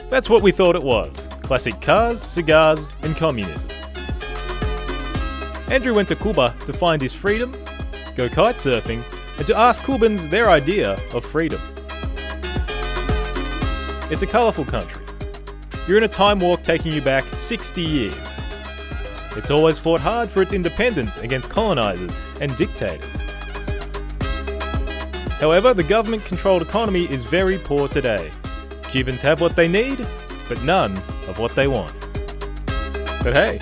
That's what we thought it was. Classic cars, cigars, and communism. Andrew went to Cuba to find his freedom, go kite surfing, and to ask Cubans their idea of freedom. It's a colourful country. You're in a time warp taking you back 60 years. It's always fought hard for its independence against colonisers and dictators. However, the government-controlled economy is very poor today. Cubans have what they need, but none of what they want. But hey,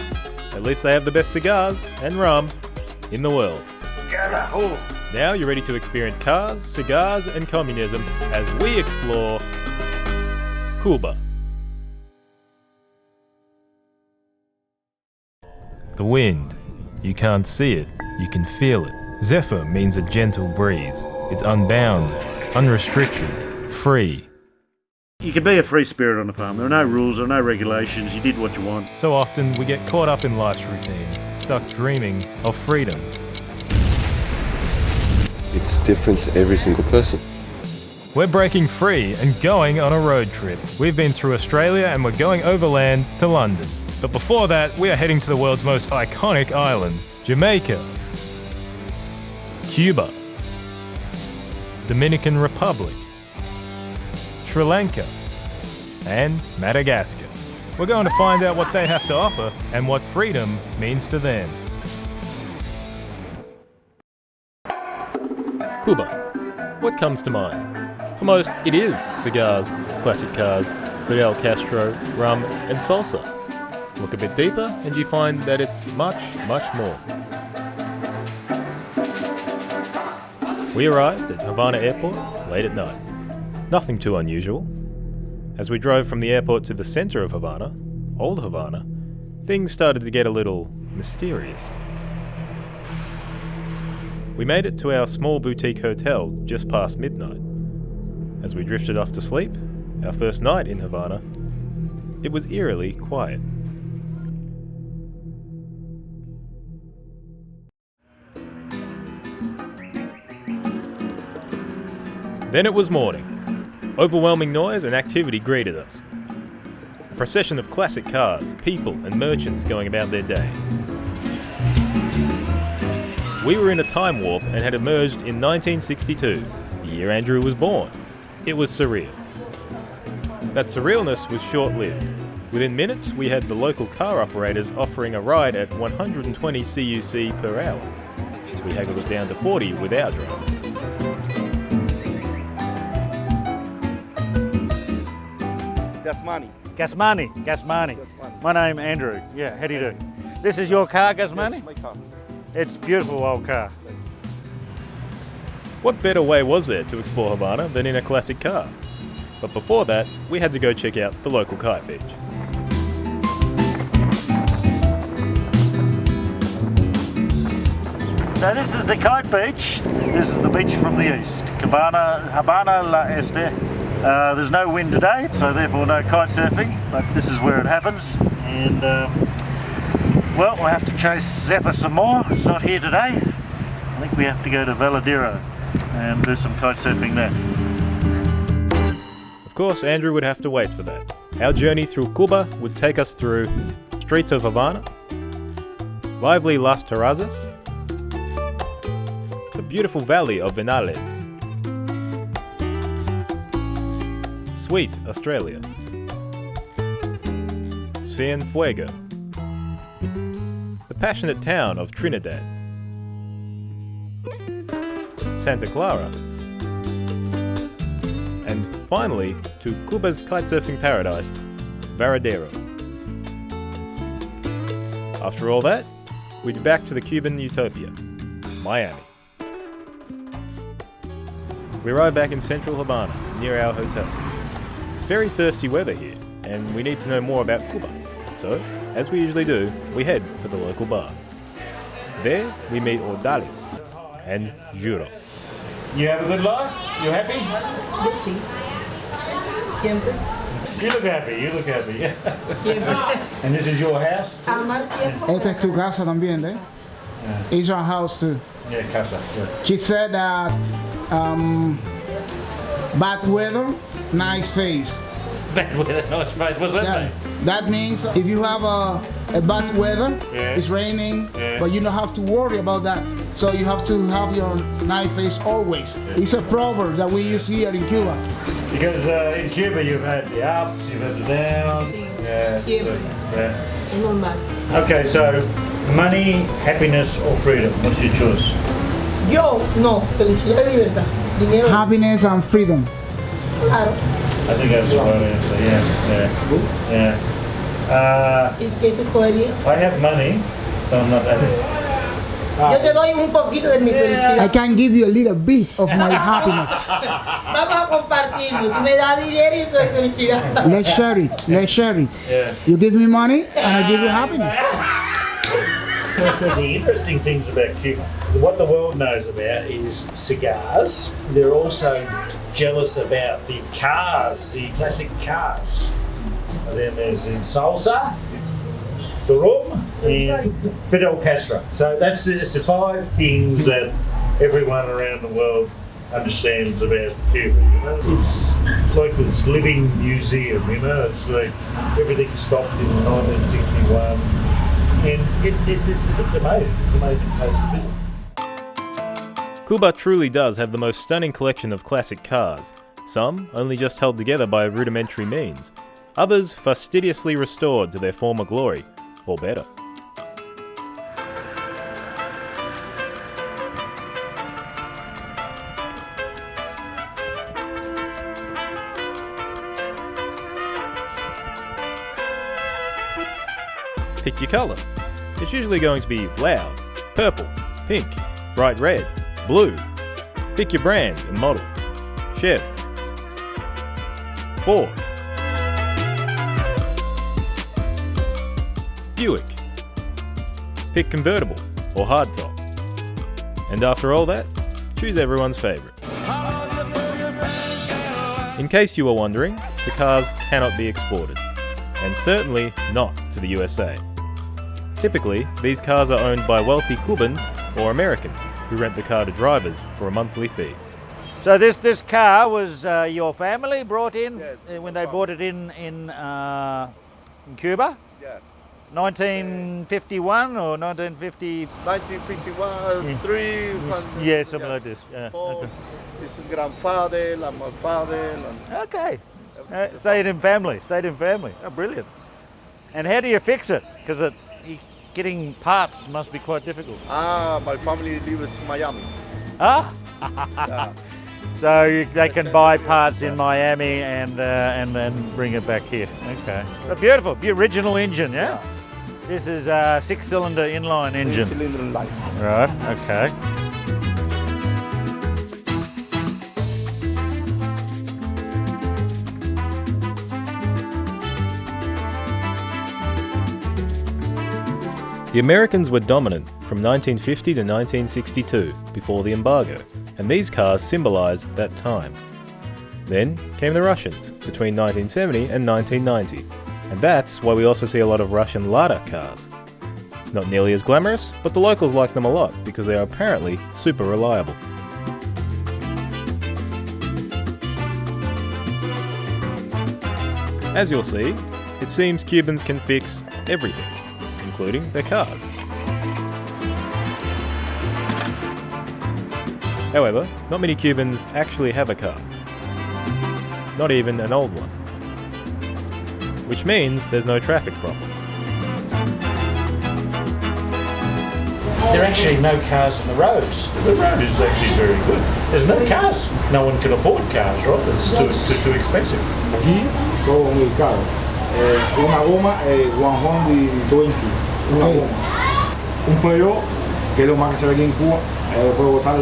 at least they have the best cigars and rum in the world. Now you're ready to experience cars, cigars, and communism as we explore Cuba. The wind. You can't see it, you can feel it. Zephyr means a gentle breeze. It's unbound, unrestricted, free. You can be a free spirit on a farm. There are no rules, there are no regulations. You did what you want. So often we get caught up in life's routine, stuck dreaming of freedom. It's different to every single person. We're breaking free and going on a road trip. We've been through Australia and we're going overland to London. But before that, we are heading to the world's most iconic islands, Jamaica, Cuba, Dominican Republic, Sri Lanka, and Madagascar. We're going to find out what they have to offer and what freedom means to them. Cuba. What comes to mind? For most, it is cigars, classic cars, Fidel Castro, rum, and salsa. Look a bit deeper and you find that it's much, much more. We arrived at Havana Airport late at night. Nothing too unusual. As we drove from the airport to the centre of Havana, old Havana, things started to get a little mysterious. We made it to our small boutique hotel just past midnight. As we drifted off to sleep, our first night in Havana, it was eerily quiet. Then it was morning. Overwhelming noise and activity greeted us. A procession of classic cars, people and merchants going about their day. We were in a time warp and had emerged in 1962, the year Andrew was born. It was surreal. That surrealness was short-lived. Within minutes, we had the local car operators offering a ride at 120 CUC per hour. We haggled it down to 40 with our driver. Gasmani. My name Andrew. Yeah, how do you do? This is your car, Gasmani? Yes, my car. It's a beautiful old car. What better way was there to explore Havana than in a classic car? But before that, we had to go check out the local kite beach. So this is the kite beach. This is the beach from the east. Havana La Este. There's no wind today, so therefore no kite surfing, but this is where it happens. And well, we'll have to chase Zephyr some more. It's not here today. I think we have to go to Valadero and do some kite surfing there. Of course, Andrew would have to wait for that. Our journey through Cuba would take us through streets of Havana, lively Las Terrazas, the beautiful valley of Vinales, sweet Australia, Cienfuegos, the passionate town of Trinidad, Santa Clara, and finally to Cuba's kitesurfing paradise, Varadero. After all that, we'd be back to the Cuban utopia, Miami. We arrived back in central Havana, near our hotel. It's very thirsty weather here, and we need to know more about Cuba. So, as we usually do, we head for the local bar. There, we meet Ordalis and Juro. You have a good life? You happy? Sí. Siempre. You look happy. Siempre. And this is your house? Amar tiempo. Esta es tu casa también, eh? It's our house too. Yeah, casa. Yeah. She said that bad weather, nice face. Bad weather, I suppose. What's that Yeah. mean? That means if you have a bad weather, Yeah. it's raining, Yeah. but you don't have to worry about that. So you have to have your nice face always. It's a proverb that we use here in Cuba. Because in Cuba you've had the ups, you've had the downs. Yeah. Siempre. Yeah. Es normal. Okay, so money, happiness, or freedom? What's your choice? Yo, no, felicidad y libertad. Dinero, Happiness and freedom. claro. I think that's the right answer. Yeah. ¿Y qué te escogerías? I have money, so I'm not happy. Yo te doy un poquito de mi I felicidad. can give you a little bit of my happiness. Vamos a compartirlo. Tú me das dinero y yo te doy felicidad. Let's share it. Let's share it. Yeah. You give me money and I give you happiness. The interesting things about Cuba, what the world knows about is cigars. They're also jealous about the cars, the classic cars. And then there's the salsa, the rum, and Fidel Castro. So that's the 5 things that everyone around the world understands about Cuba. You know? It's like this living museum. You know, it's like everything stopped in 1961. And it's amazing. It's an amazing place to visit. Cuba truly does have the most stunning collection of classic cars, some only just held together by rudimentary means, others fastidiously restored to their former glory, or better. Pick your colour. It's usually going to be loud, purple, pink, bright red, blue. Pick your brand and model. Chev, Ford, Buick. Pick convertible or hardtop. And after all that, choose everyone's favourite. In case you were wondering, the cars cannot be exported, and certainly not to the USA. Typically, these cars are owned by wealthy Cubans or Americans who rent the car to drivers for a monthly fee. So this car was your family brought in Yes, when my they family. bought it in Cuba? Yes. 1951 or 1950? 1951, 3. Yeah, something like this. Yeah. 4. Okay. His grandfather, my father. Okay. Stayed in family. Oh, brilliant. And how do you fix it? Because getting parts must be quite difficult. My family lives in Miami. Ah? Yeah. So they can buy parts in Miami and then bring it back here. Okay. Beautiful. The original engine, yeah? This is a 6-cylinder inline engine. 3-cylinder light. Right, okay. The Americans were dominant from 1950 to 1962, before the embargo, and these cars symbolised that time. Then came the Russians, between 1970 and 1990, and that's why we also see a lot of Russian Lada cars. Not nearly as glamorous, but the locals like them a lot because they are apparently super reliable. As you'll see, it seems Cubans can fix everything, including their cars. However, not many Cubans actually have a car. Not even an old one. Which means there's no traffic problem. There are actually no cars on the roads. The road is actually very good. There's no cars. No one can afford cars, right? It's too expensive. Aquí todo muy caro. Una goma 120, una goma. Un pelo, que es lo más que se ve aquí en Cuba, puede costar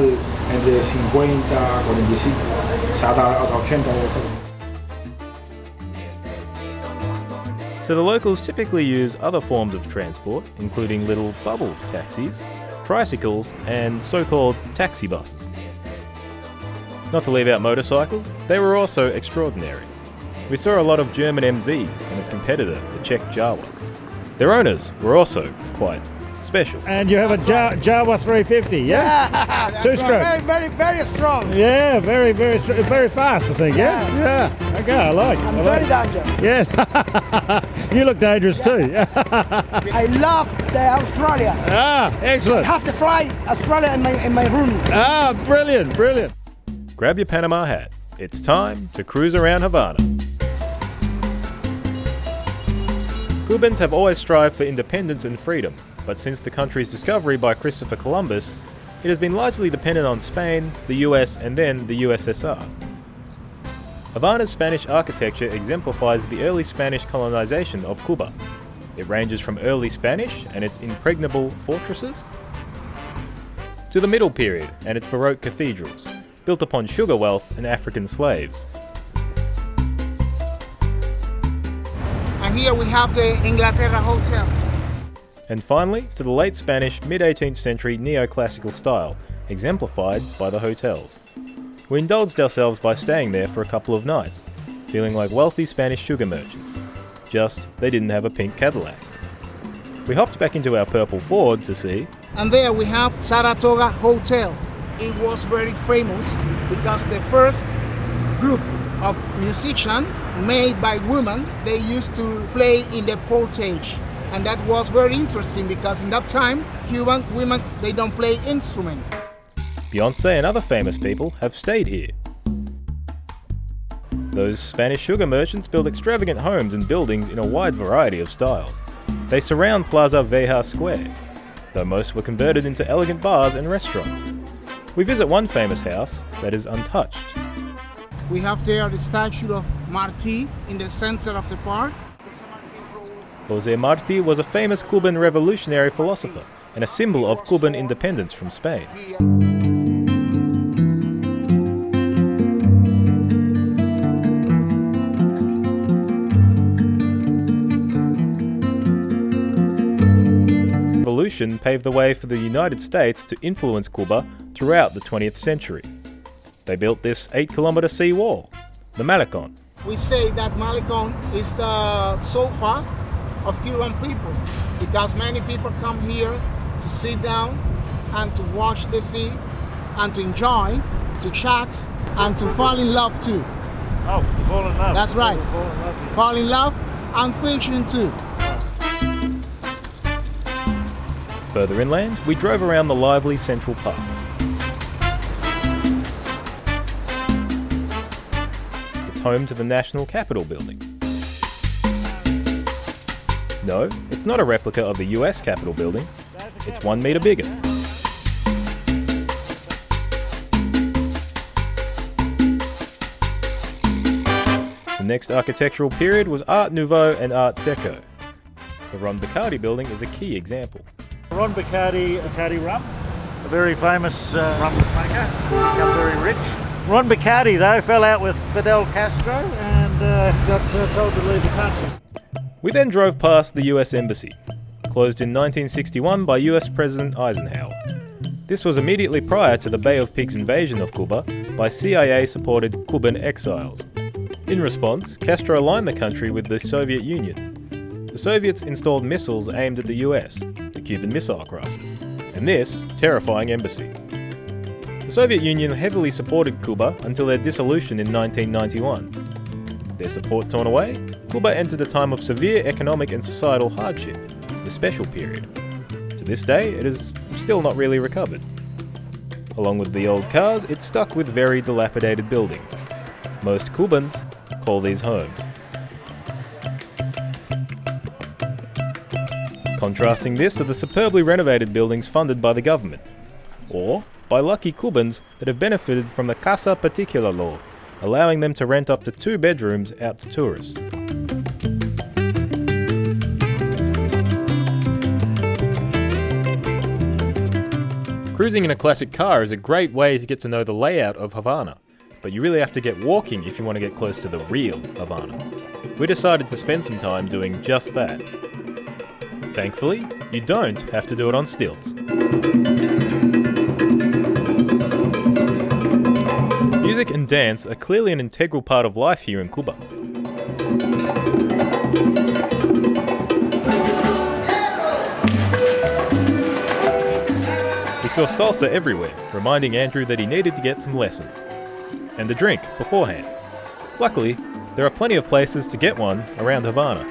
entre 50, 45, hasta 80. So the locals typically use other forms of transport, including little bubble taxis, tricycles, and so-called taxi buses. Not to leave out motorcycles, they were also extraordinary. We saw a lot of German MZs and its competitor, the Czech Jawa. Their owners were also quite special. And you have a Java 350, yeah? Two-stroke. Very strong. Yeah, very fast, I think, yeah? Okay, I like it. I'm very dangerous. Yes. You look dangerous too. I love the Australia. Ah, I excellent. have to fly Australia in my room. Ah, brilliant. Grab your Panama hat. It's time to cruise around Havana. Cubans have always strived for independence and freedom, but since the country's discovery by Christopher Columbus, it has been largely dependent on Spain, the US, and then the USSR. Havana's Spanish architecture exemplifies the early Spanish colonization of Cuba. It ranges from early Spanish and its impregnable fortresses to the Middle Period and its Baroque cathedrals, built upon sugar wealth and African slaves. And here we have the Inglaterra Hotel. And finally, to the late Spanish, mid-18th century neoclassical style, exemplified by the hotels. We indulged ourselves by staying there for a couple of nights, feeling like wealthy Spanish sugar merchants. Just, they didn't have a pink Cadillac. We hopped back into our purple Ford to see. And there we have Saratoga Hotel. It was very famous because the first group of musicians made by women, they used to play in the portage. And that was very interesting because in that time, Cuban women, they don't play instruments. Beyonce and other famous people have stayed here. Those Spanish sugar merchants build extravagant homes and buildings in a wide variety of styles. They surround Plaza Veja Square, though most were converted into elegant bars and restaurants. We visit one famous house that is untouched. We have there the statue of Martí in the center of the park. José Martí was a famous Cuban revolutionary philosopher and a symbol of Cuban independence from Spain. Revolution paved the way for the United States to influence Cuba throughout the 20th century. They built this 8-kilometer sea wall, the Malecón. We say that Malecón is the sofa of Cuban people because many people come here to sit down and to watch the sea and to enjoy, to chat and to fall in love too. Oh, to fall in love. That's right. Fall in love, yeah. Fall in love and fishing too. Further inland, we drove around the lively Central Park. It's home to the National Capitol building. No, it's not a replica of the US Capitol building. It's 1 meter bigger. The next architectural period was Art Nouveau and Art Deco. The Ron Bacardi building is a key example. Ron Bacardi rum, a very famous rum maker, become very rich. Ron Bacardi, though, fell out with Fidel Castro and got told to leave the country. We then drove past the US Embassy, closed in 1961 by US President Eisenhower. This was immediately prior to the Bay of Pigs invasion of Cuba by CIA-supported Cuban exiles. In response, Castro aligned the country with the Soviet Union. The Soviets installed missiles aimed at the US, the Cuban Missile Crisis, and this terrifying embassy. The Soviet Union heavily supported Cuba until their dissolution in 1991. Their support torn away, Cuba entered a time of severe economic and societal hardship, the Special Period. To this day, it is still not really recovered. Along with the old cars, it's stuck with very dilapidated buildings. Most Cubans call these homes. Contrasting this are the superbly renovated buildings funded by the government, or by lucky Cubans that have benefited from the Casa Particular law, allowing them to rent up to 2 bedrooms out to tourists. Cruising in a classic car is a great way to get to know the layout of Havana, but you really have to get walking if you want to get close to the real Havana. We decided to spend some time doing just that. Thankfully, you don't have to do it on stilts. Music and dance are clearly an integral part of life here in Cuba. saw salsa everywhere, reminding Andrew that he needed to get some lessons. And a drink beforehand. Luckily, there are plenty of places to get one around Havana.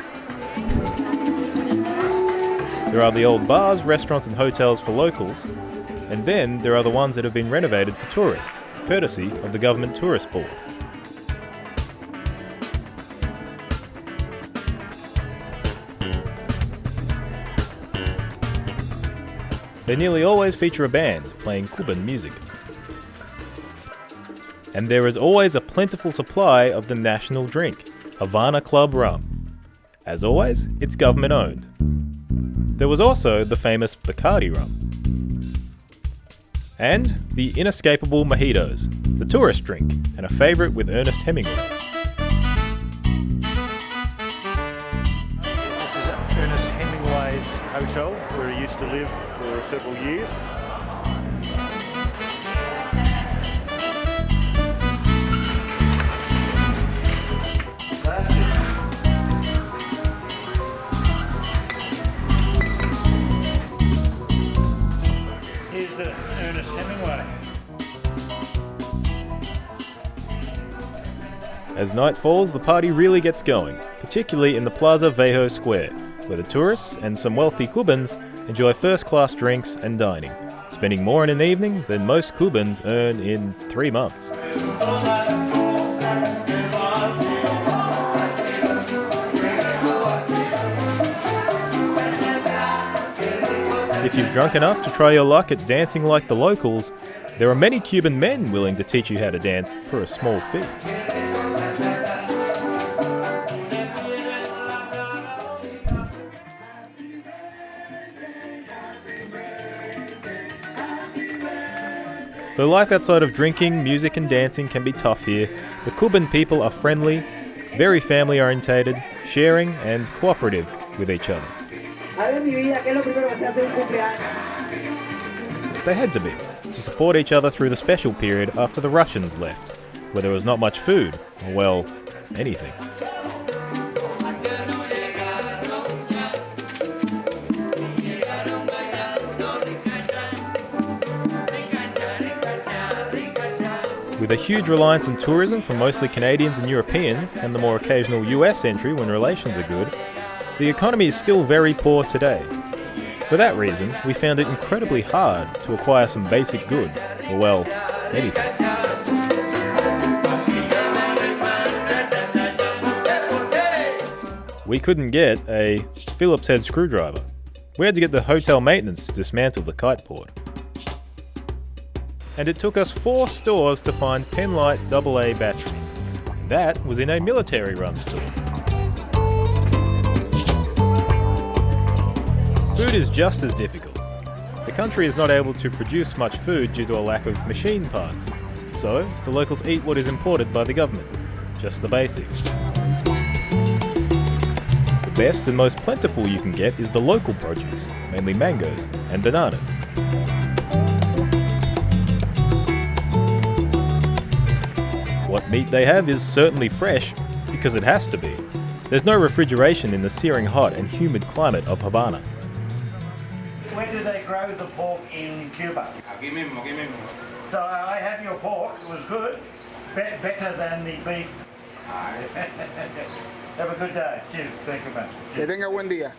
There are the old bars, restaurants and hotels for locals, and then there are the ones that have been renovated for tourists, courtesy of the government tourist board. They nearly always feature a band playing Cuban music. And there is always a plentiful supply of the national drink, Havana Club rum. As always, it's government owned. There was also the famous Bacardi rum. And the inescapable mojitos, the tourist drink, and a favourite with Ernest Hemingway. This is Ernest Hemingway's hotel where he used to live for several years. Here's the Ernest Hemingway. As night falls, the party really gets going, particularly in the Plaza Viejo Square, where the tourists and some wealthy Cubans enjoy first-class drinks and dining, spending more in an evening than most Cubans earn in 3 months. If you've drunk enough to try your luck at dancing like the locals, there are many Cuban men willing to teach you how to dance for a small fee. Though life outside of drinking, music and dancing can be tough here, the Cuban people are friendly, very family orientated, sharing and cooperative with each other. They had to be, to support each other through the special period after the Russians left, where there was not much food, or well, anything. With a huge reliance on tourism from mostly Canadians and Europeans, and the more occasional US entry when relations are good, the economy is still very poor today. For that reason, we found it incredibly hard to acquire some basic goods, or well, anything. We couldn't get a Phillips head screwdriver. We had to get the hotel maintenance to dismantle the kiteboard. And it took us 4 stores to find Penlight AA batteries. That was in a military-run store. Food is just as difficult. The country is not able to produce much food due to a lack of machine parts. So, the locals eat what is imported by the government. Just the basics. The best and most plentiful you can get is the local produce, mainly mangoes and bananas. What meat they have is certainly fresh, because it has to be. There's no refrigeration in the searing hot and humid climate of Havana. Where do they grow the pork in Cuba? Aquí mismo, aquí mismo. So I had your pork, it was good, better than the beef. Have a good day. Cheers, thank you much. Que tenga buen día.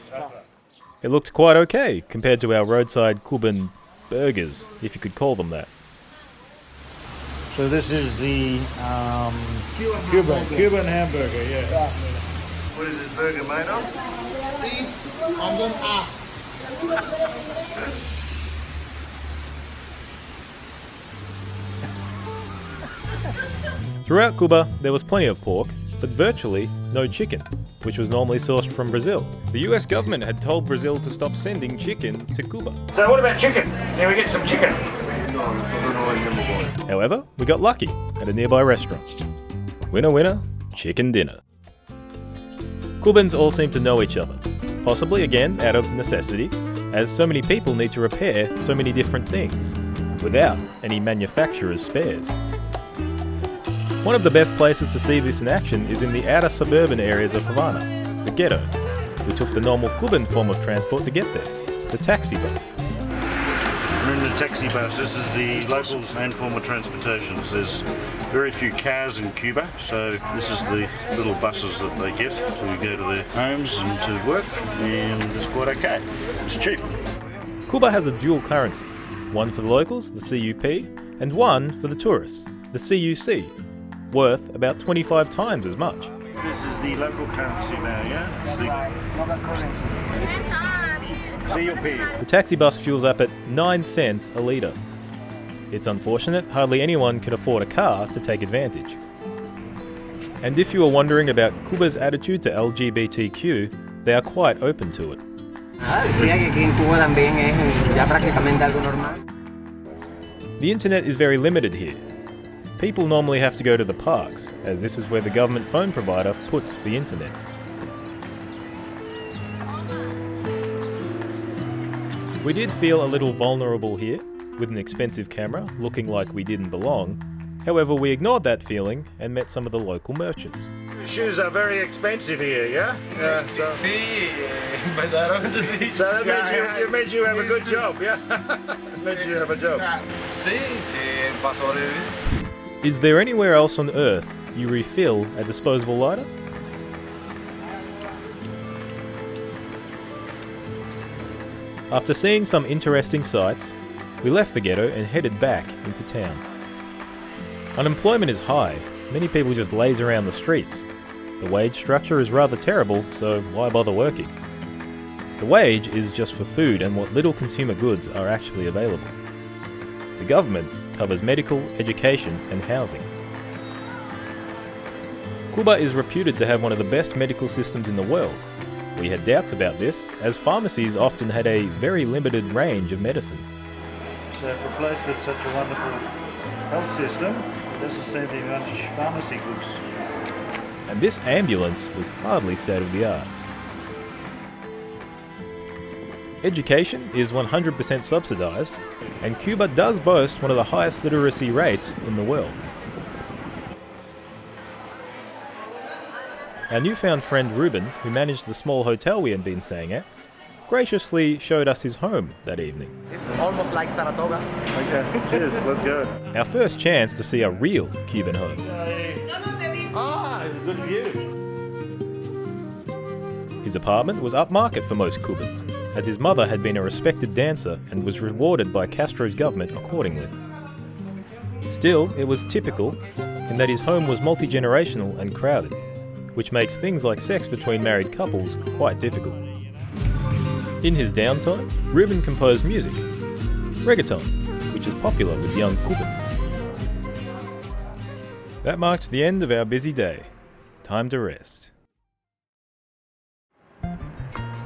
It looked quite okay compared to our roadside Cuban burgers, if you could call them that. So this is the Cuban hamburger, yeah. what is this burger made of? Eat and then ask. Throughout Cuba, there was plenty of pork, but virtually no chicken, which was normally sourced from Brazil. The US government had told Brazil to stop sending chicken to Cuba. So what about chicken? Can we get some chicken? However, we got lucky at a nearby restaurant. Winner winner, chicken dinner. Cubans all seem to know each other, possibly again out of necessity, as so many people need to repair so many different things, without any manufacturer's spares. One of the best places to see this in action is in the outer suburban areas of Havana, the ghetto. We took the normal Cuban form of transport to get there, the taxi bus. We're in the taxi bus. This is the locals' main form of transportation. There's very few cars in Cuba, so this is the little buses that they get to go to their homes and to work, and it's quite okay. It's cheap. Cuba has a dual currency, one for the locals, the CUP, and one for the tourists, the CUC, worth about 25 times as much. This is the local currency now, yeah? Local currency. This is CUP. The taxi bus fuels up at 9 cents a litre. It's unfortunate hardly anyone can afford a car to take advantage. And if you are wondering about Cuba's attitude to LGBTQ, they are quite open to it. The internet is very limited here. People normally have to go to the parks, as this is where the government phone provider puts the internet. We did feel a little vulnerable here, with an expensive camera, looking like we didn't belong. However, we ignored that feeling and met some of the local merchants. Shoes are very expensive here, yeah? So that means you have a good job, yeah? It means you have a job. Is there anywhere else on Earth you refill a disposable lighter? After seeing some interesting sights, we left the ghetto and headed back into town. Unemployment is high, many people just laze around the streets. The wage structure is rather terrible, so why bother working? The wage is just for food and what little consumer goods are actually available. The government covers medical, education and housing. Cuba is reputed to have one of the best medical systems in the world. We had doubts about this, as pharmacies often had a very limited range of medicines. So for a place with such a wonderful health system, it doesn't seem to have much pharmacy goods. And this ambulance was hardly state of the art. Education is 100% subsidised, and Cuba does boast one of the highest literacy rates in the world. Our newfound friend Ruben, who managed the small hotel we had been staying at, graciously showed us his home that evening. It's almost like Saratoga. Okay, cheers, let's go. Our first chance to see a real Cuban home. Good view. His apartment was upmarket for most Cubans, as his mother had been a respected dancer and was rewarded by Castro's government accordingly. Still, it was typical in that his home was multi-generational and crowded, which makes things like sex between married couples quite difficult. In his downtime, Ruben composed music, reggaeton, which is popular with young Cubans. That marked the end of our busy day. Time to rest.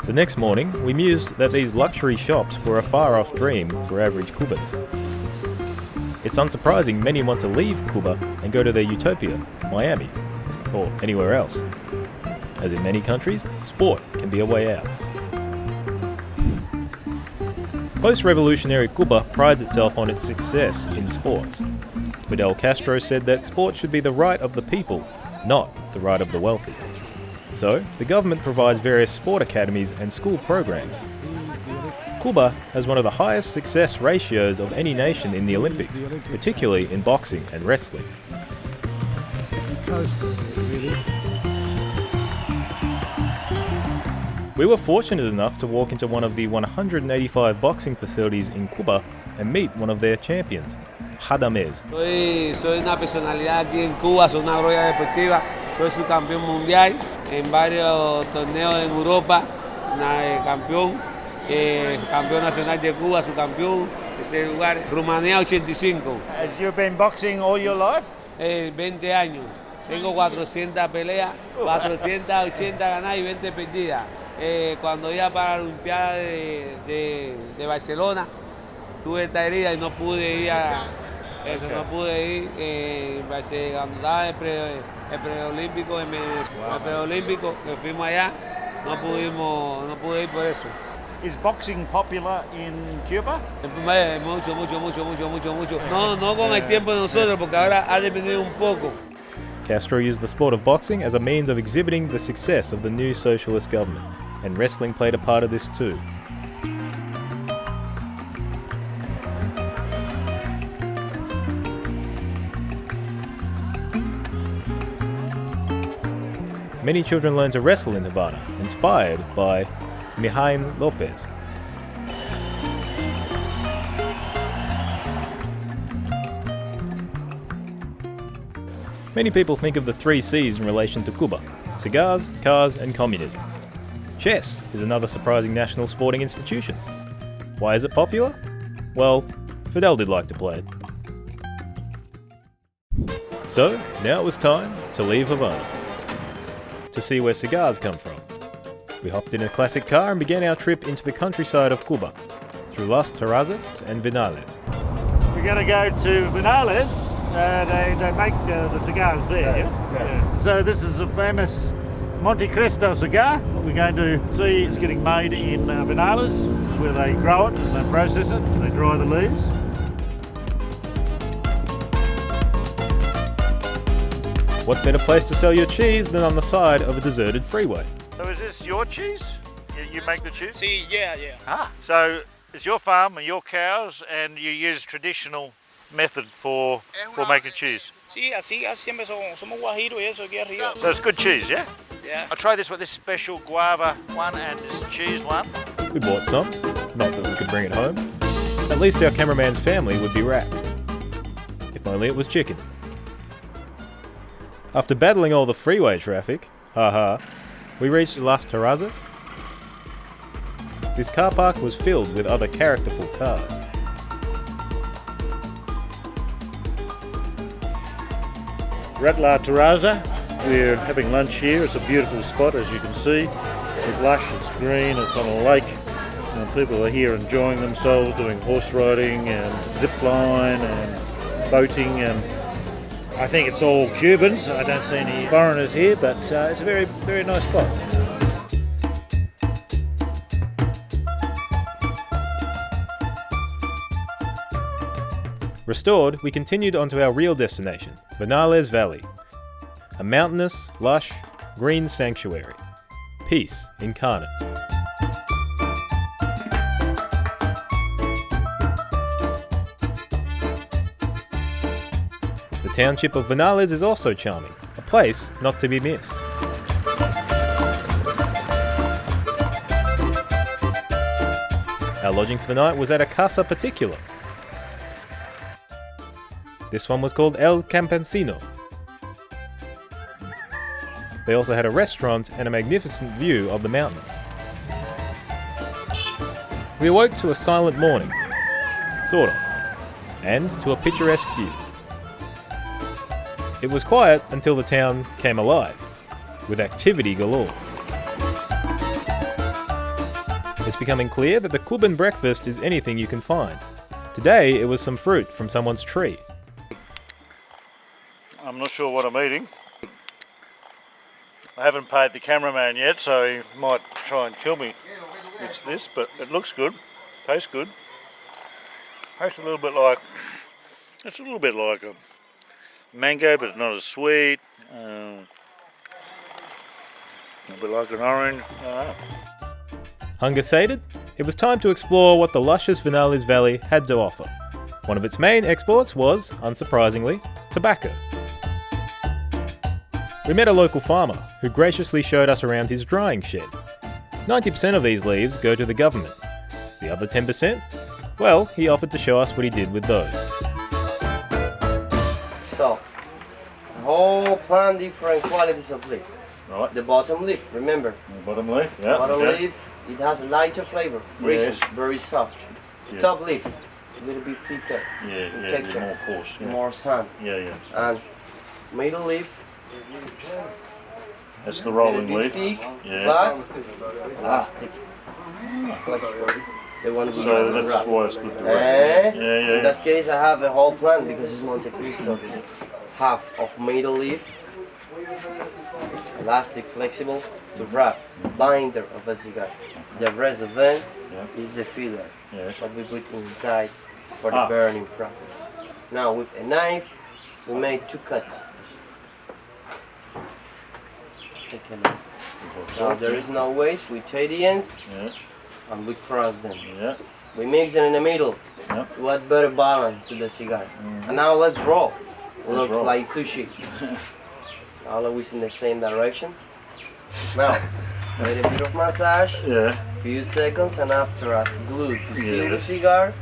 The next morning, we mused that these luxury shops were a far-off dream for average Cubans. It's unsurprising many want to leave Cuba and go to their utopia, Miami, or anywhere else. As in many countries, sport can be a way out. Post-revolutionary Cuba prides itself on its success in sports. Fidel Castro said that sport should be the right of the people, not the right of the wealthy. So, the government provides various sport academies and school programs. Cuba has one of the highest success ratios of any nation in the Olympics, particularly in boxing and wrestling. We were fortunate enough to walk into one of the 185 boxing facilities in Cuba and meet one of their champions, Havana. Soy una personalidad aquí en Cuba, soy una gloria deportiva, soy subcampeón mundial en varios torneos en Europa, campeón, campeón nacional de Cuba, subcampeón, ese lugar, Rumanía 85. Has you been boxing all your life? 20 años, tengo 400 peleas, 480 ganadas y 20 perdidas. Cuando iba para la Olimpiada de Barcelona, tuve esta herida y no pude ir a eso, no pude ir. Cuando estaba el preolímpico, el preolímpico que fuimos allá, no pude ir por eso. Is boxing popular in Cuba? Mucho. No con el tiempo de nosotros, porque ahora ha disminuido un poco. Castro used the sport of boxing as a means of exhibiting the success of the new socialist government, and wrestling played a part of this too. many children learn to wrestle in Havana, inspired by Mijail Lopez. Many people think of the 3 C's in relation to Cuba: cigars, cars, and communism. Chess is another surprising national sporting institution. Why is it popular? Well, Fidel did like to play it. So, now it was time to leave Havana, to see where cigars come from. We hopped in a classic car and began our trip into the countryside of Cuba, through Las Terrazas and Vinales. We're going to go to Vinales. They make the cigars there. Yeah. So this is a famous Monte Cristo cigar. What we're going to see is getting made in Vinales. This is where they grow it, and they process it, and they dry the leaves. What better place to sell your cheese than on the side of a deserted freeway? So is this your cheese? You make the cheese? Sí, yeah. Ah. So it's your farm and your cows, and you use traditional method for making cheese. Sí, así siempre somos guajiros y eso aquí arriba. So it's good cheese, yeah? Yeah. I'll try this with this special guava one and this cheese one. We bought some, not that we could bring it home. At least our cameraman's family would be wrapped. If only it was chicken. After battling all the freeway traffic, we reached Las Terrazas. This car park was filled with other characterful cars. We're at La Terraza. We're having lunch here. It's a beautiful spot, as you can see. It's lush, it's green, it's on a lake. And people are here enjoying themselves, doing horse riding and zip line and boating. And I think it's all Cubans. I don't see any foreigners here, but it's a very, very nice spot. Restored, we continued onto our real destination, Vinales Valley, a mountainous, lush, green sanctuary. Peace incarnate. The township of Vinales is also charming, a place not to be missed. Our lodging for the night was at a casa particular. This one was called El Campesino. They also had a restaurant and a magnificent view of the mountains. We awoke to a silent morning, sort of, and to a picturesque view. It was quiet until the town came alive, with activity galore. It's becoming clear that the Cuban breakfast is anything you can find. Today it was some fruit from someone's tree. I'm not sure what I'm eating. I haven't paid the cameraman yet, so he might try and kill me with this, but it looks good, tastes good. Tastes a little bit like, it's a little bit like a mango, but not as sweet. A bit like an orange. Hunger sated, it was time to explore what the luscious Vinales Valley had to offer. One of its main exports was, unsurprisingly, tobacco. We met a local farmer who graciously showed us around his drying shed. 90% of these leaves go to the government. The other 10%? Well, he offered to show us what he did with those. So, the whole plant different qualities of leaf. Right. The bottom leaf, remember? The bottom leaf, yeah. Bottom leaf, it has a lighter flavor, Yes. very soft. Yeah. Top leaf, a little bit thicker, Yeah, texture, more coarse. Yeah. more sun. Yeah. And middle leaf, That's the rolling little bit leaf. thick, Yeah. but elastic, flexible. The one we use So to that's wrap. why it's good to wrap. So Yeah. in that case, I have a whole plant because it's Monte Cristo. Half of middle leaf, elastic, flexible, to wrap, binder of a cigar. The rest of them is the filler, what we put inside for the burning process. Now with a knife, we made 2 cuts. Take a look. Now there is no waste, we take the ends and we cross them. We mix them in the middle to add better balance to the cigar. And now let's roll. Looks like sushi. Always in the same direction. Now, a little bit of massage, Yeah. few seconds, and after as glue to seal the cigar,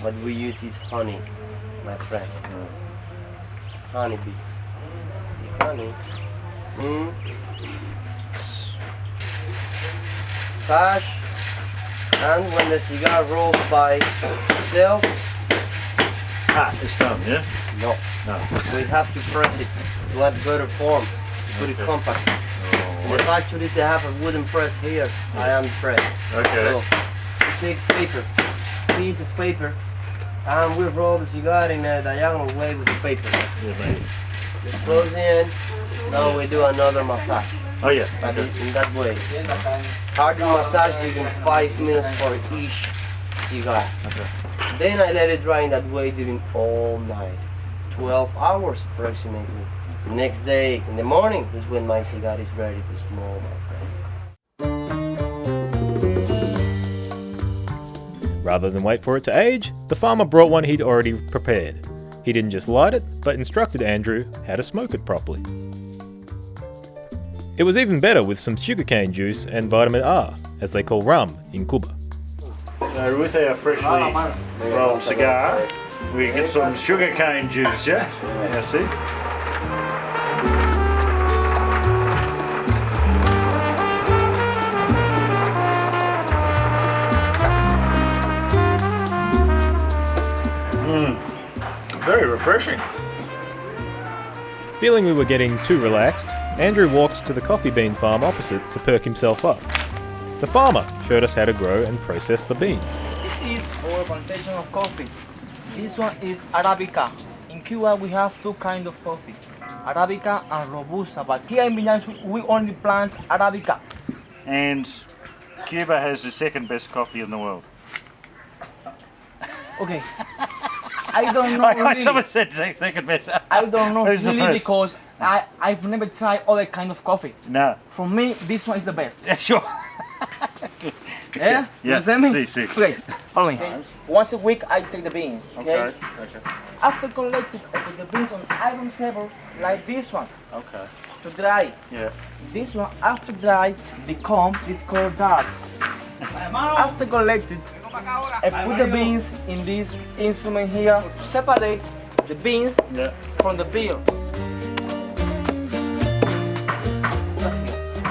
what we use is honey, my friend. Honey bee. Honey. Massage, and when the cigar rolls by itself, It's done, yeah? no, we have to press it to add better form, to put it compact. In the factory they have a wooden press here, I am press. Okay. So, we take paper, piece of paper, and we roll the cigar in a diagonal way with the paper. Yeah, mate. Just close in, now we do another massage. Oh, yeah. But in that way. Harder massage taking 5 minutes for each cigar. Then I let it dry in that way during all night. 12 hours approximately. Next day in the morning is when my cigar is ready to smoke, my friend. Rather than wait for it to age, the farmer brought one he'd already prepared. He didn't just light it, but instructed Andrew how to smoke it properly. It was even better with some sugarcane juice and vitamin R, as they call rum in Cuba. So with our freshly rolled cigar, we get some sugarcane juice, yeah? Yeah, see? Very refreshing. Feeling we were getting too relaxed, Andrew walked to the coffee bean farm opposite to perk himself up. The farmer showed us how to grow and process the beans. This is our plantation of coffee. This one is Arabica. In Cuba we have two kinds of coffee, Arabica and Robusta, but here in Villanes we only plant Arabica. And Cuba has the second best coffee in the world. Okay. I don't know really. Someone said second best. I don't know Who's the really first? because I've never tried other kind of coffee. No. For me, this one is the best. Yeah, sure. Yeah? Yeah. You understand me? See. Okay, follow me. Once a week I take the beans, okay? Okay. After collecting, I put the beans on iron table like this one Okay. to dry. Yeah. This one after dry become this color dark. After collected, I put the beans in this instrument here to separate the beans from the peel.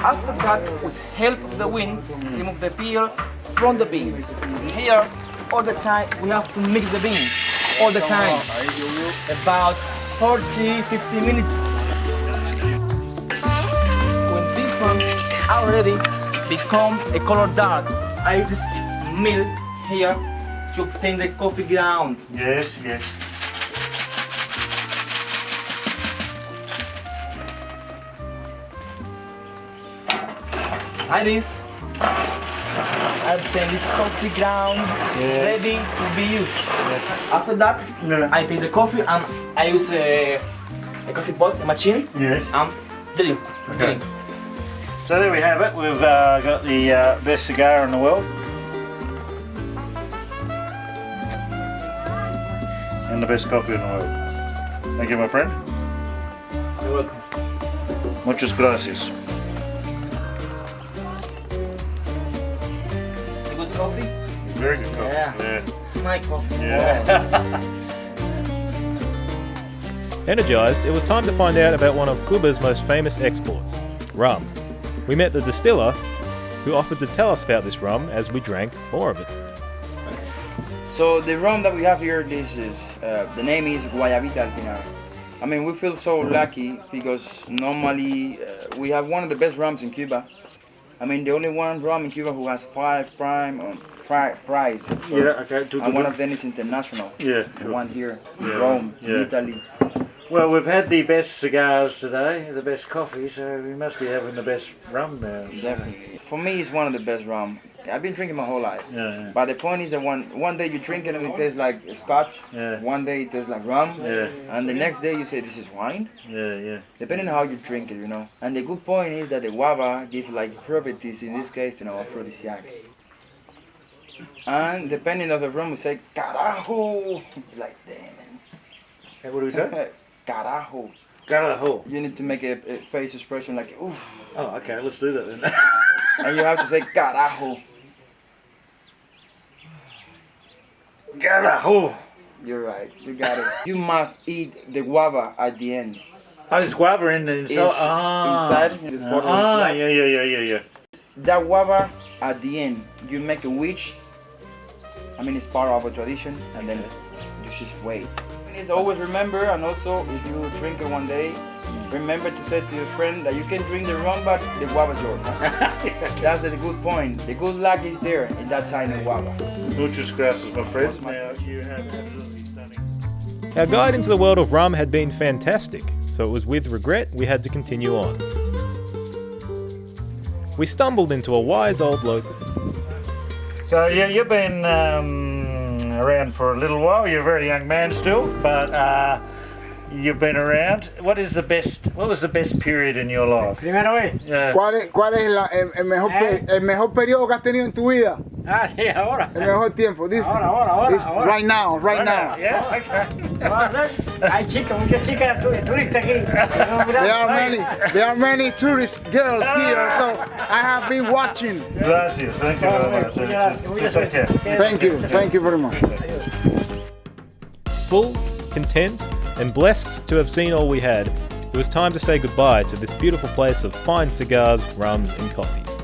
After that, with help of the wind, remove the peel from the beans. Here, all the time, we have to mix the beans. All the time. About 40-50 minutes. When this one already become a color dark, I just milk here to obtain the coffee ground. Yes. Like this, I obtain this coffee ground ready to be used. After that, I take the coffee and I use a coffee pot, a machine, and drink. So there we have it. We've got the best cigar in the world. And the best coffee in the world. Thank you, my friend. You're welcome. Muchas gracias. It's a good coffee? It's very good coffee. Yeah. It's my coffee. Yeah. Energized, it was time to find out about one of Cuba's most famous exports, rum. We met the distiller, who offered to tell us about this rum as we drank more of it. So the rum that we have here, this is the name is Guayabita Alpinar. I mean, we feel so lucky because normally we have one of the best rums in Cuba. I mean, the only one rum in Cuba who has 5 prime on prize. So, and one of them is international. Yeah. The one here, Rome, in Italy. Well, we've had the best cigars today, the best coffee, so we must be having the best rum now. So. Definitely. For me, it's one of the best rum. I've been drinking my whole life. Yeah. But the point is that one day you drink it and it tastes like scotch. Yeah. One day it tastes like rum. Yeah. And the next day you say this is wine. Yeah. Depending on how you drink it, you know. And the good point is that the guava gives like properties, in this case, you know, aphrodisiac. And depending on the rum, we say carajo. It's like, damn. Hey, what do we say? Carajo. Carajo. You need to make a face expression like, ooh. Oh, okay, let's do that then. And you have to say carajo. Carajo. You're right, you got it. You must eat the guava at the end. Oh, there's guava in there. Inside this bottle. Yeah. That guava at the end, you make a wish. I mean, it's part of a tradition, and then you just wait. Please always remember, and also if you drink it one day, remember to say to your friend that you can drink the rum, but the guava is yours. That's the good point. The good luck is there in that tiny guava. Muchas gracias, my friend. Now you have absolutely stunning. Our guide into the world of rum had been fantastic, so it was with regret we had to continue on. We stumbled into a wise old local. So yeah, you've been around for a little while. You're a very young man still, but you've been around. What was the best period in your life? Primero es. ¿Cuál es el mejor periodo que has tenido en tu vida? Ah, sí, ahora. El mejor tiempo. Ahora. Right now. Yeah, okay. Hay chicas, muchas chicas turistas aquí. There are many tourist girls here, so I have been watching. Gracias, thank you very much. Thank you very much. Full, content, and blessed to have seen all we had, it was time to say goodbye to this beautiful place of fine cigars, rums, and coffees.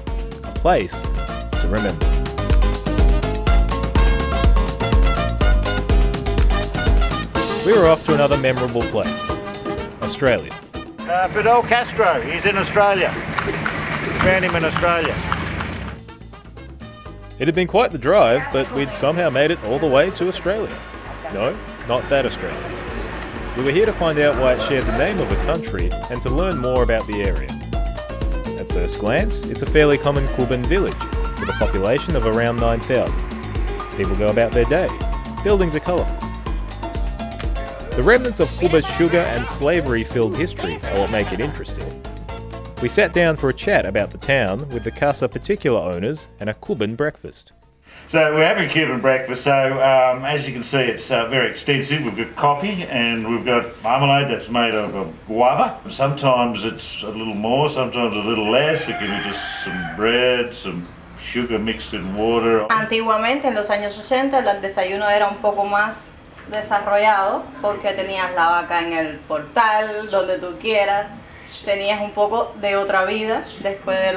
A place to remember. We were off to another memorable place, Australia. Fidel Castro, he's in Australia. Found him in Australia. It had been quite the drive, but we'd somehow made it all the way to Australia. No, not that Australia. We were here to find out why it shared the name of a country and to learn more about the area. At first glance, it's a fairly common Cuban village with a population of around 9,000. People go about their day. Buildings are colourful. The remnants of Cuba's sugar and slavery-filled history are what make it interesting. We sat down for a chat about the town with the Casa Particular owners and a Cuban breakfast. So we're having a Cuban breakfast, so as you can see it's very extensive. We've got coffee and we've got marmalade that's made of guava. Sometimes it's a little more, sometimes a little less. It can be just some bread, some sugar mixed in water. Antiguamente, en los años 80, el desayuno era un poco más desarrollado porque tenías la vaca en el portal, donde tú quieras. Tenías un poco de otra vida después de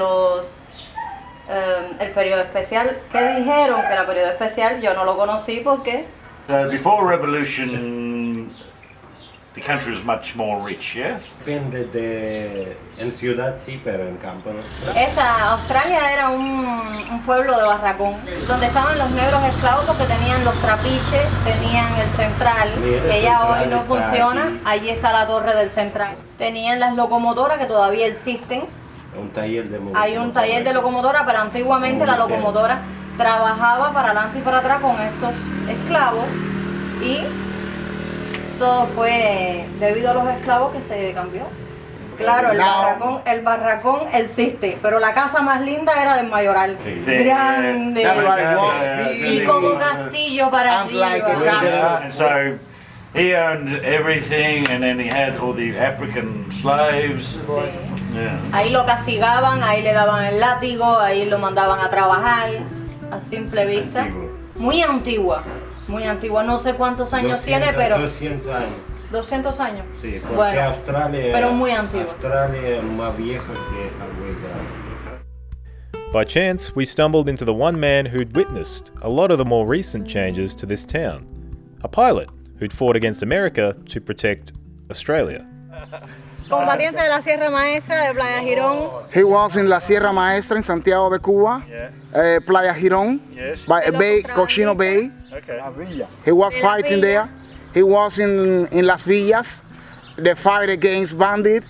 el periodo especial. ¿Qué dijeron? Que era periodo especial, yo no lo conocí porque... So before revolution, the country was much more rich, yeah? Depende de... En ciudad sí, pero en campo no. Australia era un pueblo de barracón, donde estaban los negros esclavos porque tenían los trapiches, tenían el central, que ya hoy no funciona, allí está la torre del central. Tenían las locomotoras que todavía existen. Hay un taller de locomotora, pero antiguamente la locomotora trabajaba para adelante y para atrás con estos esclavos y todo fue debido a los esclavos que se cambió. Claro, el barracón existe, pero la casa más linda era del mayoral. Grande. Y como castillo para arriba. And so he owned everything and then he had all the African slaves. Yeah. Ahí lo castigaban, ahí le daban el látigo, ahí lo mandaban a trabajar a simple vista. Muy antigua, no sé cuántos años tiene, pero... 200 años. 200 años. Sí, porque bueno, Australia, pero muy antigua. Australia es más vieja que Hawái. By chance, we stumbled into the one man who'd witnessed a lot of the more recent changes to this town. A pilot who'd fought against America to protect Australia. Combatiente de la Sierra Maestra de Playa Girón. He was in la Sierra Maestra in Santiago de Cuba, Playa Girón, by Bay, Cochino Bay. Okay. He was fighting there. He was in Las Villas, the fight against bandits.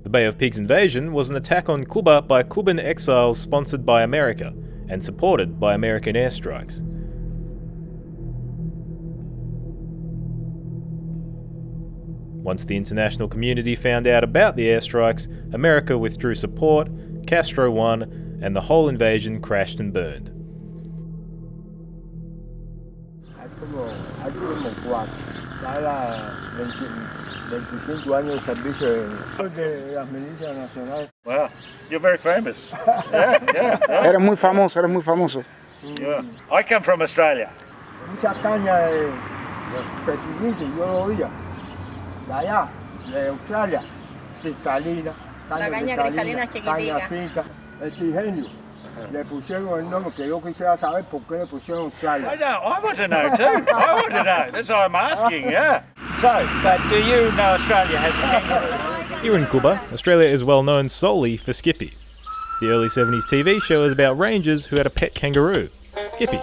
The Bay of Pigs invasion was an attack on Cuba by Cuban exiles sponsored by America and supported by American airstrikes. Once the international community found out about the airstrikes, America withdrew support, Castro won, and the whole invasion crashed and burned. Hay como 4. Está 25 años de servicio de las milicias nacionales. Wow, you're very famous. Yeah, yeah, yeah. Eres muy famoso, eres muy famoso. Yeah. I come from Australia. Mucha caña de pequeñita, yo lo oía. De allá, de Australia, cristalina. La caña cristalina chiquitica. Caña finca, este ingenio. Le pusieron el nombre que yo quisiera saber por qué le pusieron Australia. I want to know too. I want to know. That's why I'm asking, yeah. So, but do you know Australia has a kangaroo? Here in Cuba, Australia is well known solely for Skippy. The early 70s TV show is about rangers who had a pet kangaroo, Skippy.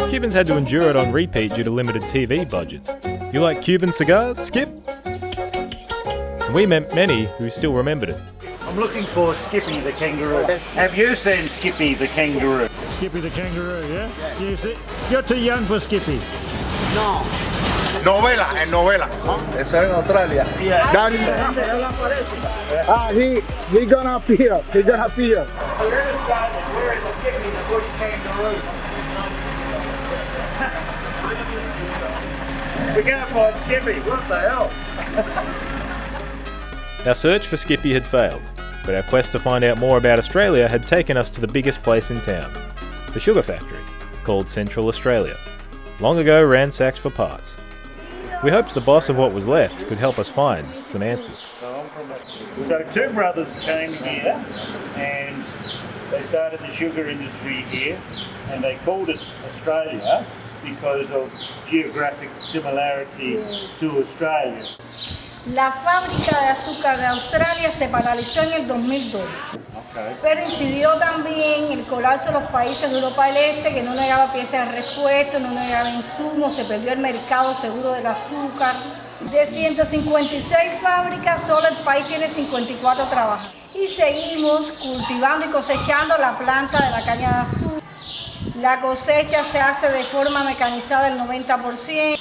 Cubans had to endure it on repeat due to limited TV budgets. You like Cuban cigars, Skip? And we met many who still remembered it. I'm looking for Skippy the kangaroo. Have you seen Skippy the kangaroo? Skippy the kangaroo, yeah? You see? You're too young for Skippy. No. Novela, en novela. Eso en Australia. He gonna appear. He gonna appear. We're in Australia. We're in Skippy the bush kangaroo. We're gonna find Skippy. What the hell? Our search for Skippy had failed, but our quest to find out more about Australia had taken us to the biggest place in town, the sugar factory, called Central Australia, long ago ransacked for parts. We hoped the boss of what was left could help us find some answers. So two brothers came here and they started the sugar industry here, and they called it Australia because of geographic similarities to Australia. La fábrica de azúcar de Australia se paralizó en el 2002, pero incidió también el colapso de los países de Europa del Este, que no llegaba piezas de repuesto, no llegaba insumos, se perdió el mercado seguro del azúcar. De 156 fábricas, solo el país tiene 54 trabajadores. Y seguimos cultivando y cosechando la planta de la caña de azúcar. La cosecha se hace de forma mecanizada el 90%.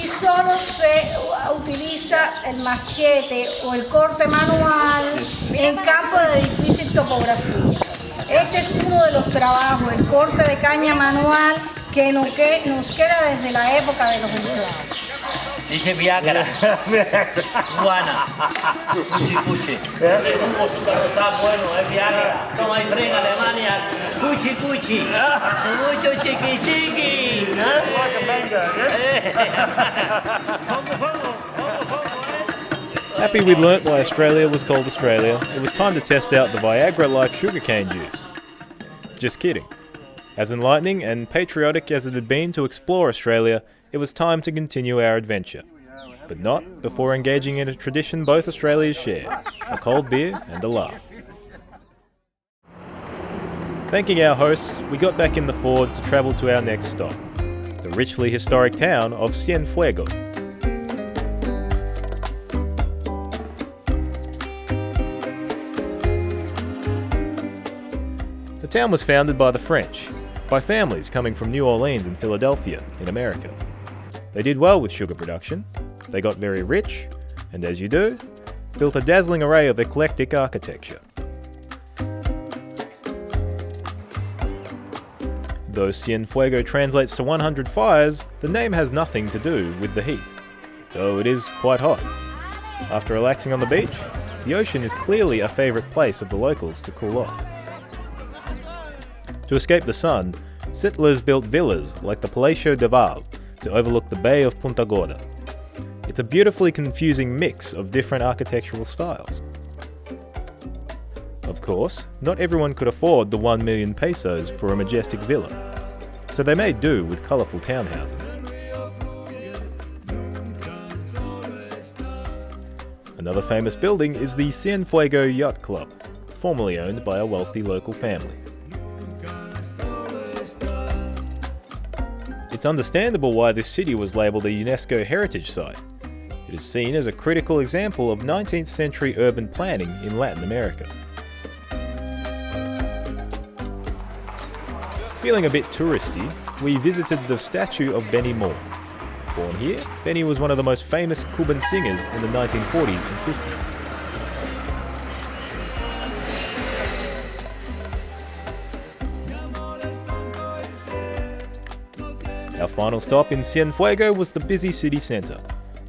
Y solo se utiliza el machete o el corte manual en campos de difícil topografía. Este es uno de los trabajos, el corte de caña manual, que nos queda desde la época de los esclavos. Dice Viagra, Juana, Cuchi Cuchi. Ese humo super rosado, bueno, es Viagra. Toma ahí frena Alemania, Cuchi Cuchi. Mucho chiqui chiqui. Happy we'd learnt why Australia was called Australia, it was time to test out the Viagra-like sugarcane juice. Just kidding. As enlightening and patriotic as it had been to explore Australia, it was time to continue our adventure. But not before engaging in a tradition both Australias share, a cold beer and a laugh. Thanking our hosts, we got back in the Ford to travel to our next stop, the richly historic town of Cienfuegos. The town was founded by the French, by families coming from New Orleans and Philadelphia in America. They did well with sugar production, they got very rich, and as you do, built a dazzling array of eclectic architecture. Though Cienfuego translates to 100 fires, the name has nothing to do with the heat, though it is quite hot. After relaxing on the beach, the ocean is clearly a favourite place of the locals to cool off. To escape the sun, settlers built villas like the Palacio de Val to overlook the Bay of Punta Gorda. It's a beautifully confusing mix of different architectural styles. Of course, not everyone could afford the 1 million pesos for a majestic villa, so they made do with colourful townhouses. Another famous building is the Cienfuego Yacht Club, formerly owned by a wealthy local family. It's understandable why this city was labelled a UNESCO Heritage Site. It is seen as a critical example of 19th century urban planning in Latin America. Feeling a bit touristy, we visited the statue of Benny Moore. Born here, Benny was one of the most famous Cuban singers in the 1940s and 50s. Our final stop in Cienfuegos was the busy city centre,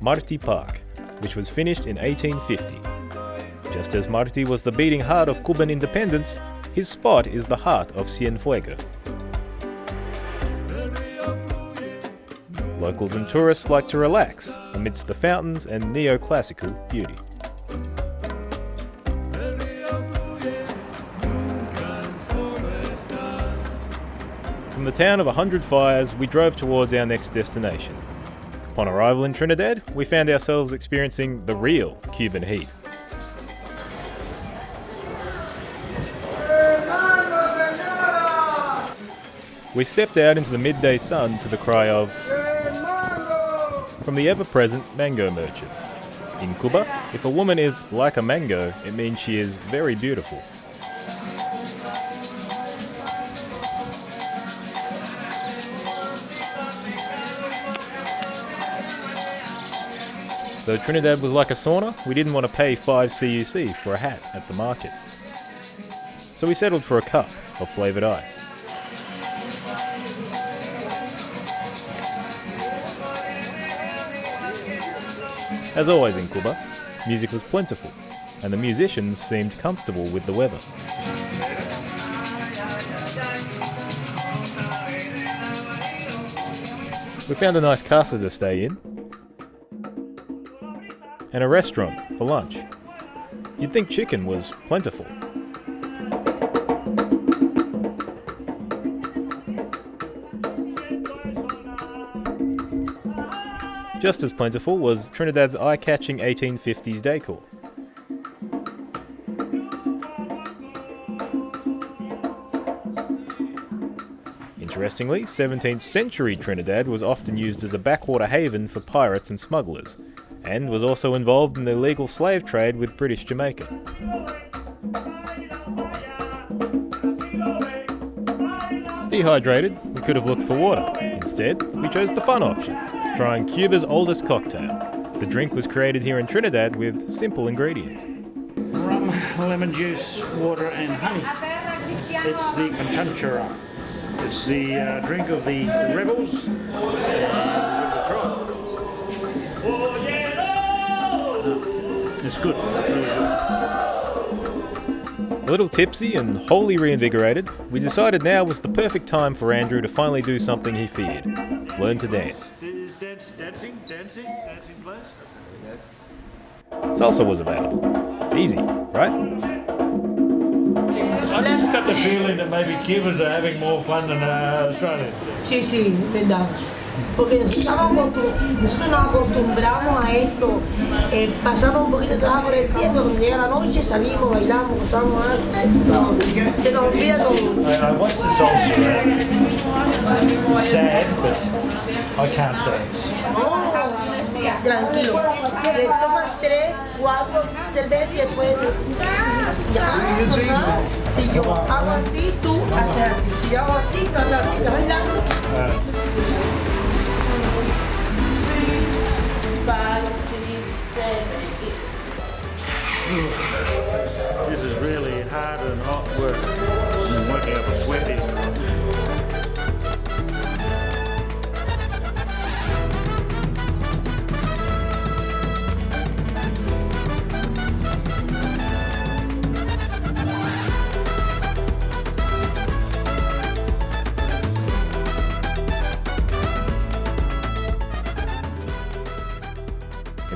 Martí Park, which was finished in 1850. Just as Martí was the beating heart of Cuban independence, his spot is the heart of Cienfuegos. Locals and tourists like to relax amidst the fountains and neoclassical beauty. From the town of 100 fires, we drove towards our next destination. Upon arrival in Trinidad, we found ourselves experiencing the real Cuban heat. We stepped out into the midday sun to the cry of from the ever-present mango merchant. In Cuba, if a woman is like a mango, it means she is very beautiful. Though Trinidad was like a sauna, we didn't want to pay 5 CUC for a hat at the market. So we settled for a cup of flavoured ice. As always in Cuba, music was plentiful, and the musicians seemed comfortable with the weather. We found a nice casa to stay in, and a restaurant for lunch. You'd think chicken was plentiful. Just as plentiful was Trinidad's eye-catching 1850s decor. Interestingly, 17th century Trinidad was often used as a backwater haven for pirates and smugglers, and was also involved in the illegal slave trade with British Jamaica. Dehydrated, we could have looked for water. Instead, we chose the fun option, trying Cuba's oldest cocktail. The drink was created here in Trinidad with simple ingredients. Rum, lemon juice, water and honey. It's the Conchanchara. It's the drink of the rebels. It's good, really good. A little tipsy and wholly reinvigorated, we decided now was the perfect time for Andrew to finally do something he feared: learn to dance. Is dancing, please? Salsa was available. Easy, right? I just got the feeling that maybe Cubans are having more fun than Australians. Sí, verdad. Porque nosotros nos acostumbramos a esto, pasamos un poquito de trabajo por el tiempo, cuando llega la noche salimos, bailamos, gozamos, se nos olvida todo. I watched the salsa, sad, but I can't dance. Tranquilo, le tomas 3, 4 cervezas y después ya, si yo hago así, tú haces así, si yo hago así, tú haces así, ¿estás bailando? 5, 6, 7, 8. This is really hard and hot work. I'm working up a sweat here.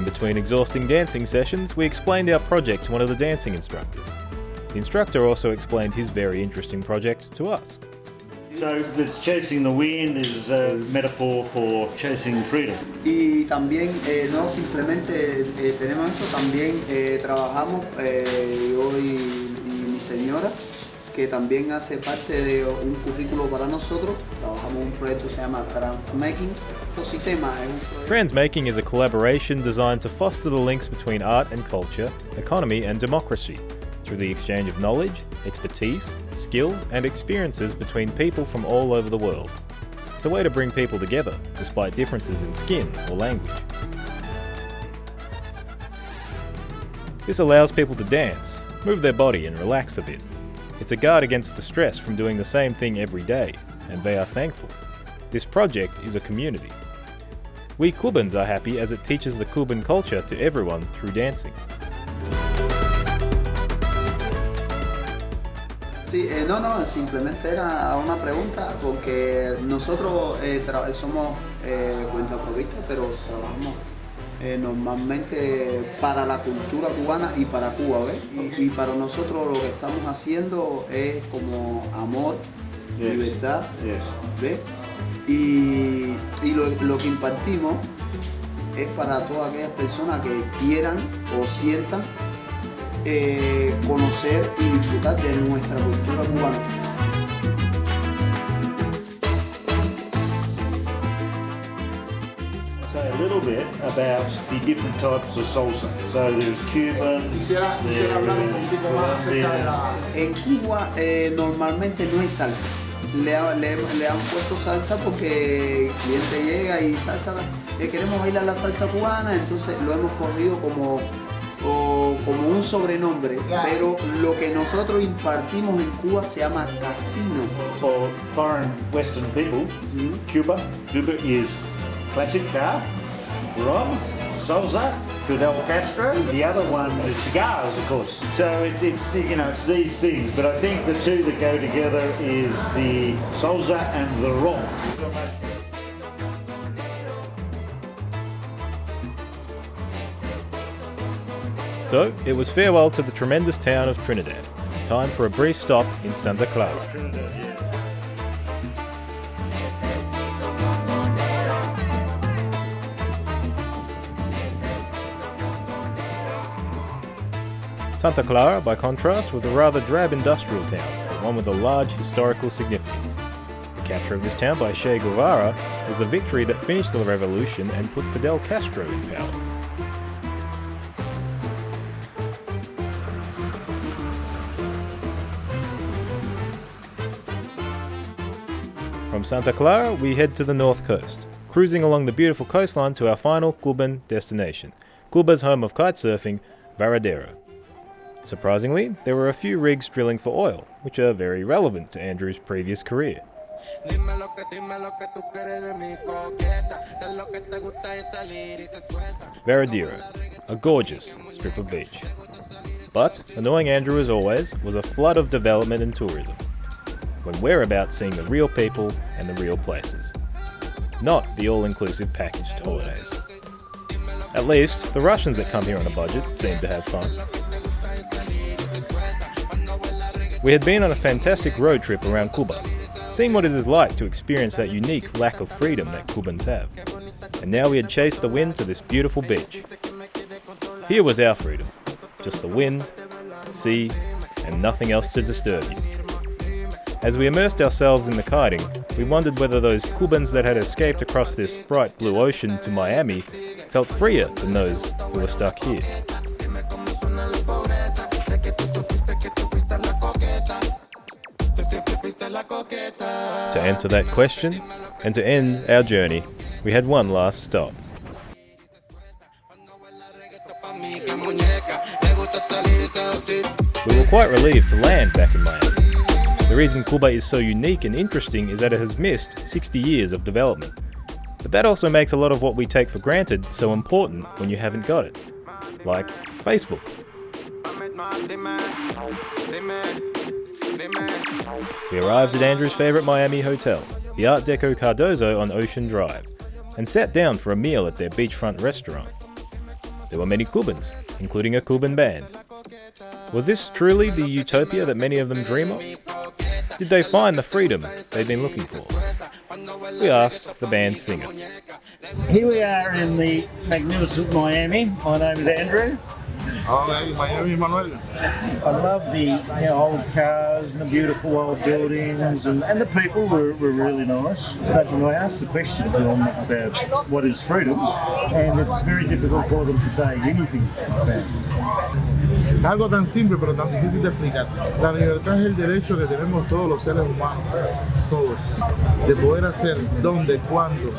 Between exhausting dancing sessions, we explained our project to one of the dancing instructors. The instructor also explained his very interesting project to us. So, it's chasing the wind is a metaphor for chasing freedom. Y también no simplemente tenemos eso, también trabajamos yo y mi señora, que también hace parte de un currículo para nosotros. Trabajamos en un proyecto que se llama Transmaking. Transmaking is a collaboration designed to foster the links between art and culture, economy and democracy, through the exchange of knowledge, expertise, skills and experiences between people from all over the world. It's a way to bring people together, despite differences in skin or language. This allows people to dance, move their body and relax a bit. It's a guard against the stress from doing the same thing every day, and they are thankful. This project is a community. We Cubans are happy as it teaches the Cuban culture to everyone through dancing. Sí, no, simplemente era una pregunta porque nosotros somos cuentaprovistas, pero trabajamos normalmente para la cultura cubana y para Cuba, ¿ves? Y para nosotros lo que estamos haciendo es como amor, libertad, ¿ves? Y lo que impartimos es para todas aquellas personas que quieran o sientan conocer y disfrutar de nuestra cultura cubana. Say a little bit about the different types of salsa. So there's Cuban. Quisiera hablar un poquito más acerca de la... En Cuba normalmente no hay salsa. Le han puesto salsa porque el cliente llega y salsa, queremos bailar la salsa cubana, entonces lo hemos cogido como un sobrenombre, pero lo que nosotros impartimos en Cuba se llama casino. For foreign Western people, Cuba is classic car, rum, salsa, Fidel Castro. The other one is cigars, of course. So it's these things, but I think the two that go together is the salsa and the rum. So, it was farewell to the tremendous town of Trinidad. Time for a brief stop in Santa Clara. Santa Clara, by contrast, was a rather drab industrial town, but one with a large historical significance. The capture of this town by Che Guevara was a victory that finished the revolution and put Fidel Castro in power. From Santa Clara, we head to the north coast, cruising along the beautiful coastline to our final Cuban destination, Cuba's home of kitesurfing, Varadero. Surprisingly, there were a few rigs drilling for oil, which are very relevant to Andrew's previous career. Varadero, a gorgeous strip of beach. But, annoying Andrew as always, was a flood of development and tourism, when we're about seeing the real people and the real places, not the all-inclusive packaged holidays. At least, the Russians that come here on a budget seem to have fun. We had been on a fantastic road trip around Cuba, seeing what it is like to experience that unique lack of freedom that Cubans have. And now we had chased the wind to this beautiful beach. Here was our freedom, just the wind, sea, and nothing else to disturb you. As we immersed ourselves in the kiting, we wondered whether those Cubans that had escaped across this bright blue ocean to Miami felt freer than those who were stuck here. To answer that question, and to end our journey, we had one last stop. We were quite relieved to land back in Miami. The reason Cuba is so unique and interesting is that it has missed 60 years of development. But that also makes a lot of what we take for granted so important when you haven't got it. Like Facebook. We arrived at Andrew's favourite Miami hotel, the Art Deco Cardozo on Ocean Drive, and sat down for a meal at their beachfront restaurant. There were many Cubans, including a Cuban band. Was this truly the utopia that many of them dream of? Did they find the freedom they'd been looking for? We asked the band's singer. Here we are in the magnificent Miami. My name is Andrew. Miami, Manuel. I love the old cars and the beautiful old buildings, and the people were really nice. But I asked the question to them about what is freedom, and it's very difficult for them to say anything about it. Es algo tan simple pero tan difícil de explicar. La libertad es el derecho que tenemos todos los seres humanos, todos, de poder hacer donde, cuando,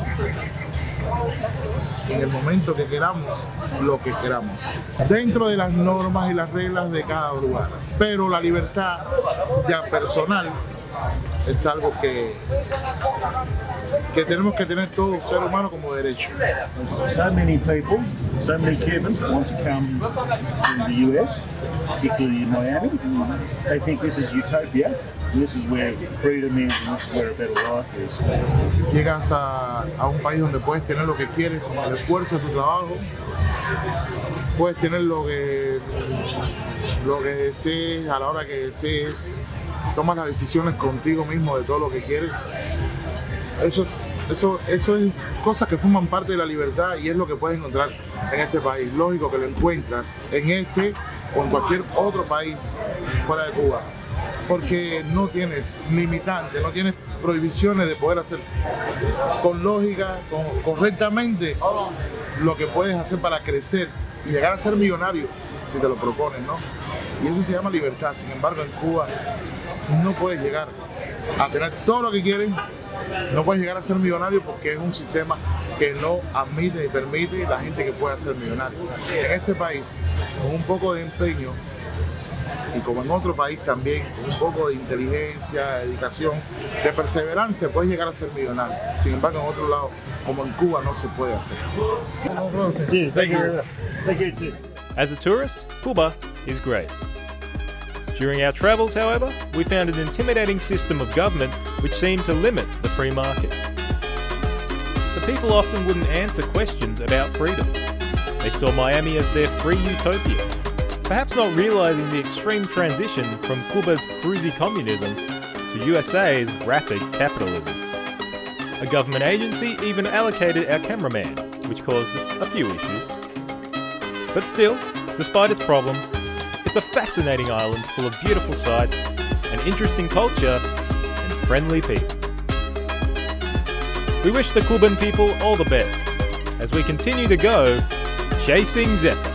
en el momento que queramos, lo que queramos, dentro de las normas y las reglas de cada lugar. Pero la libertad ya personal es algo que que tenemos que tener todo ser humano como derecho. So many people, so many Cubans want to come to the US, particularly in Miami. They think this is utopia, and this is where freedom is, and this is where a better life is. Llegas a un país donde puedes tener lo que quieres con el esfuerzo de tu trabajo, puedes tener lo que desees a la hora que desees, tomas las decisiones contigo mismo de todo lo que quieres. Eso es cosas que forman parte de la libertad y es lo que puedes encontrar en este país. Lógico que lo encuentras en este o en cualquier otro país fuera de Cuba, porque no tienes limitantes, no tienes prohibiciones de poder hacer con lógica, correctamente lo que puedes hacer para crecer y llegar a ser millonario si te lo propones, ¿no? Y eso se llama libertad. Sin embargo, en Cuba no puedes llegar a tener todo lo que quieres, no puedes llegar a ser millonario porque es un sistema que no admite ni permite a la gente que pueda ser millonario. En este país, con un poco de empeño, y como en otro país también, con un poco de inteligencia, de dedicación, de perseverancia, puedes llegar a ser millonario. Sin embargo, en otro lado, como en Cuba, no se puede hacer. As a tourist, Cuba is great. During our travels, however, we found an intimidating system of government which seemed to limit the free market. The people often wouldn't answer questions about freedom. They saw Miami as their free utopia, perhaps not realising the extreme transition from Cuba's cruisy communism to USA's rapid capitalism. A government agency even allocated our cameraman, which caused a few issues. But still, despite its problems, it's a fascinating island full of beautiful sights, an interesting culture, and friendly people. We wish the Cuban people all the best as we continue to go chasing Zephyr.